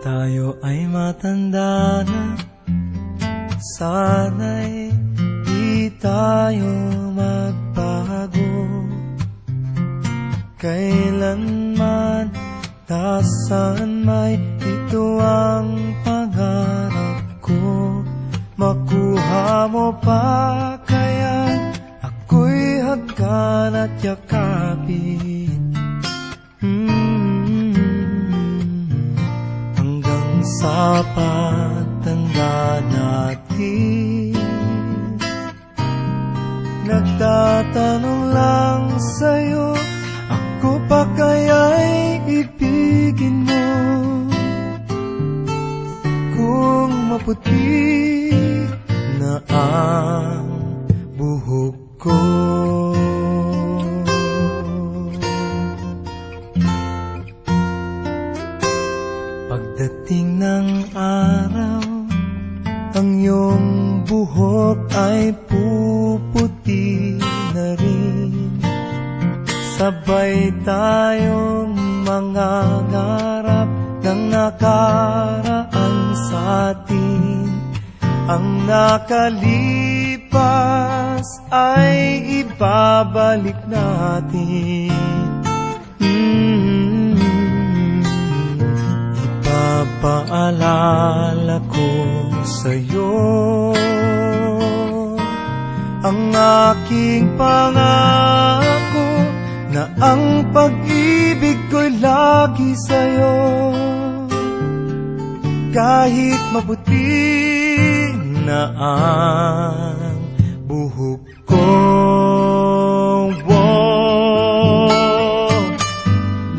tayo ay matanda na, sana'y di tayo magbago. Kailanman, nasaan may ito ang pangarap ko. Makuha mo pa kaya ako'y hagkan at yakapin. Hanggang sa pagtanda natin, nagtatanong lang sa'yo, ako pa kaya'y ibigin mo? Kung maputi na ang buhok ko, pagdating ng araw, ang iyong buhok ay puputi na rin. Sabay tayong mangangarap ng nakaraan sa atin. Ang nakalipas ay ibabalik natin. Ipapaalala ko sa'yo ang aking pangako, na ang pag-ibig ko'y lagi sa'yo. Kahit maputi na ang buhok ko,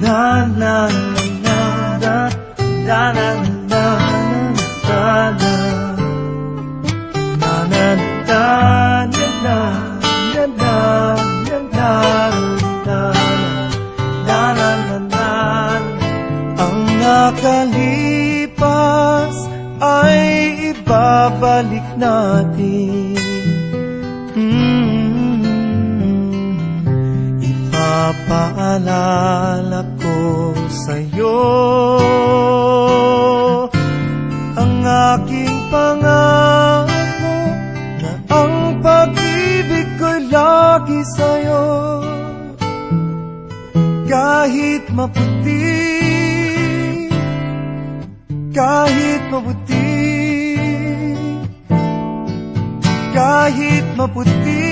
na na na na na na na nakalipas ay ibabalik natin. Ipapaalala ko sa'yo ang aking pangako, na ang pag-ibig ko'y lagi sa'yo. Kahit maputi, kahit maputi, kahit maputi